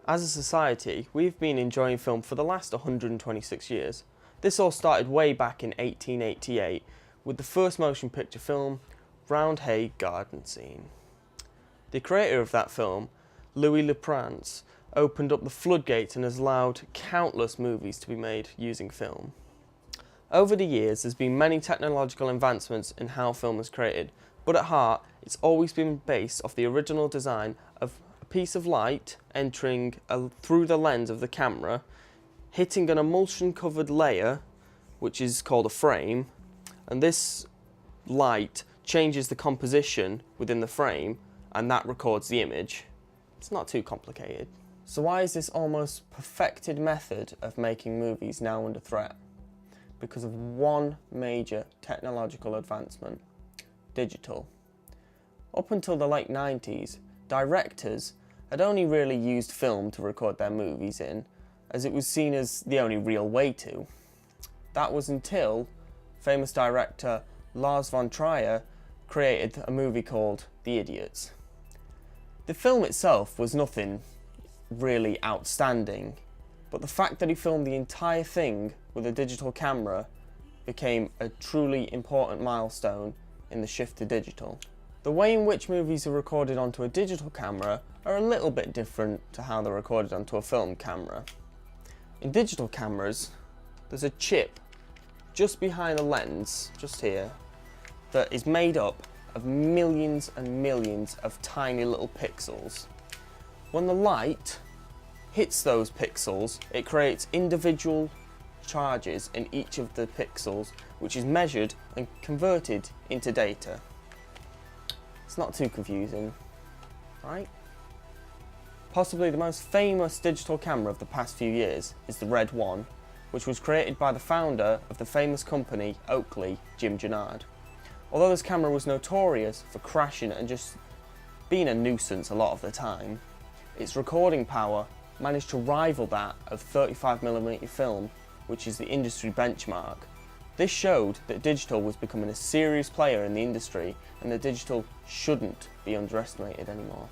As a society, we've been enjoying film for the last 126 years. This all started way back in 1888 with the first motion picture film, Roundhay Garden Scene. The creator of that film, Louis Le Prince, opened up the floodgates and has allowed countless movies to be made using film. Over the years, there's been many technological advancements in how film is created, but at heart, it's always been based off the original design of a piece of light entering through the lens of the camera, hitting an emulsion-covered layer, which is called a frame, and this light changes the composition within the frame, and that records the image. It's not too complicated. So why is this almost perfected method of making movies now under threat? Because of one major technological advancement: digital. Up until the late 90s, directors had only really used film to record their movies in, as it was seen as the only real way to. That was until famous director Lars von Trier created a movie called The Idiots. The film itself was nothing really outstanding, but the fact that he filmed the entire thing with a digital camera became a truly important milestone in the shift to digital. The way in which movies are recorded onto a digital camera are a little bit different to how they're recorded onto a film camera. In digital cameras, there's a chip just behind the lens, just here, that is made up of millions and millions of tiny little pixels. When the light hits those pixels, it creates individual charges in each of the pixels, which is measured and converted into data. It's not too confusing, right? Possibly the most famous digital camera of the past few years is the Red One, which was created by the founder of the famous company Oakley, Jim Jannard. Although this camera was notorious for crashing and just being a nuisance a lot of the time, its recording power managed to rival that of 35mm film, which is the industry benchmark. This showed that digital was becoming a serious player in the industry and that digital shouldn't be underestimated anymore.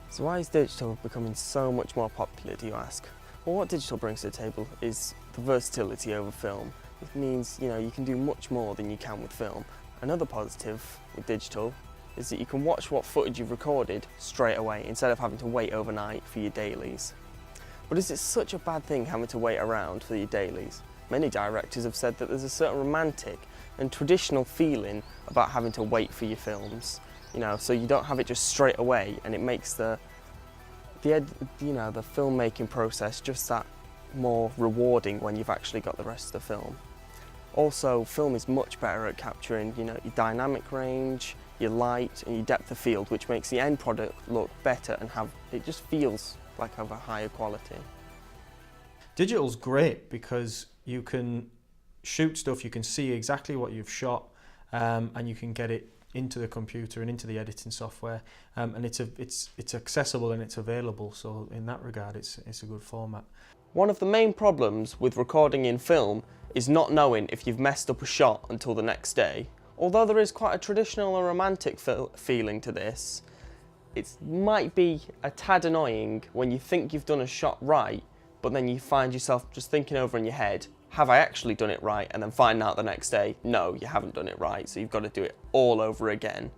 So why is digital becoming so much more popular, do you ask? Well, what digital brings to the table is the versatility over film. It means, you can do much more than you can with film. Another positive with digital is that you can watch what footage you've recorded straight away instead of having to wait overnight for your dailies. But is it such a bad thing having to wait around for your dailies? Many directors have said that there's a certain romantic and traditional feeling about having to wait for your films, so you don't have it just straight away, and it makes the filmmaking process just that more rewarding when you've actually got the rest of the film. Also, film is much better at capturing, your dynamic range, your light, and your depth of field, which makes the end product look better and it just feels like of a higher quality. Digital's great because you can shoot stuff, you can see exactly what you've shot, and you can get it into the computer and into the editing software, and it's accessible and it's available. So in that regard, it's a good format. One of the main problems with recording in film is not knowing if you've messed up a shot until the next day. Although there is quite a traditional and romantic feeling to this, it might be a tad annoying when you think you've done a shot right, but then you find yourself just thinking over in your head, have I actually done it right? And then find out the next day, no, you haven't done it right, so you've got to do it all over again.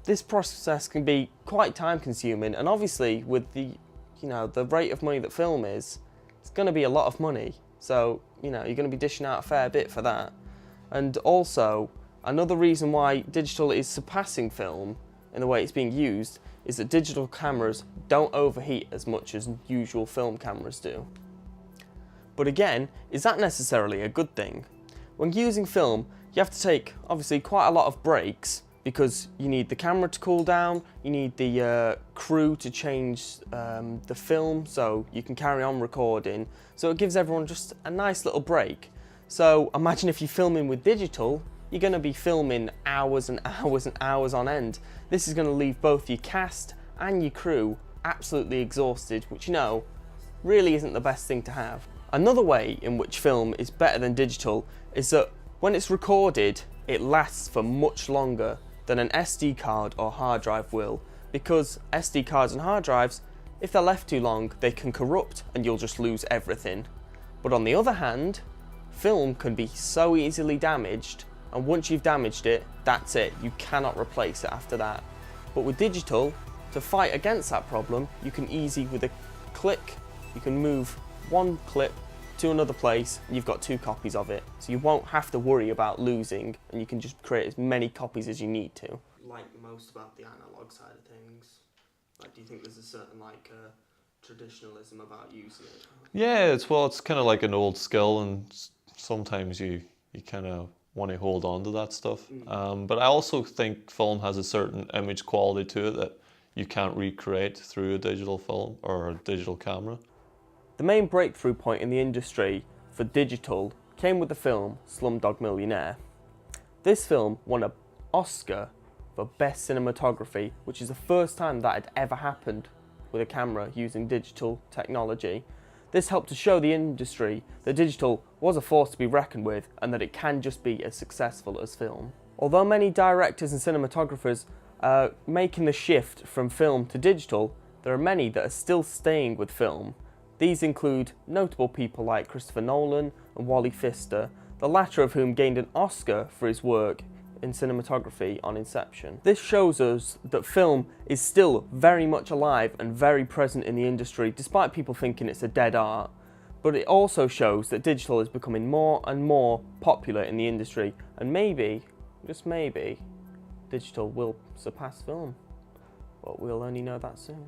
This process can be quite time consuming, and obviously with the rate of money that film is, it's going to be a lot of money. So, you're going to be dishing out a fair bit for that. And also, another reason why digital is surpassing film in the way it's being used is that digital cameras don't overheat as much as usual film cameras do. But again, is that necessarily a good thing? When using film, you have to take, obviously, quite a lot of breaks because you need the camera to cool down, you need the crew to change the film so you can carry on recording. So it gives everyone just a nice little break. So imagine if you're filming with digital, you're going to be filming hours and hours and hours on end. This is going to leave both your cast and your crew absolutely exhausted, which really isn't the best thing to have. Another way in which film is better than digital is that when it's recorded, it lasts for much longer than an SD card or hard drive will, because SD cards and hard drives If they're left too long, they can corrupt and you'll just lose everything. But on the other hand, film can be so easily damaged, and once you've damaged it, that's it. You cannot replace it after that. But with digital, to fight against that problem, you can with a click, you can move one clip to another place and you've got 2 copies of it. So you won't have to worry about losing, and you can just create as many copies as you need to. Like most about the analog side of things, like, do you think there's a certain traditionalism about using it? Yeah, it's kind of like an old skill, and sometimes you kind of want to hold on to that stuff. But I also think film has a certain image quality to it that you can't recreate through a digital film or a digital camera. The main breakthrough point in the industry for digital came with the film Slumdog Millionaire. This film won an Oscar for Best Cinematography, which is the first time that had ever happened with a camera using digital technology. This helped to show the industry that digital was a force to be reckoned with, and that it can just be as successful as film. Although many directors and cinematographers are making the shift from film to digital, there are many that are still staying with film. These include notable people like Christopher Nolan and Wally Pfister, the latter of whom gained an Oscar for his work in cinematography on Inception. This shows us that film is still very much alive and very present in the industry, despite people thinking it's a dead art. But it also shows that digital is becoming more and more popular in the industry, and maybe, just maybe, digital will surpass film. But we'll only know that soon.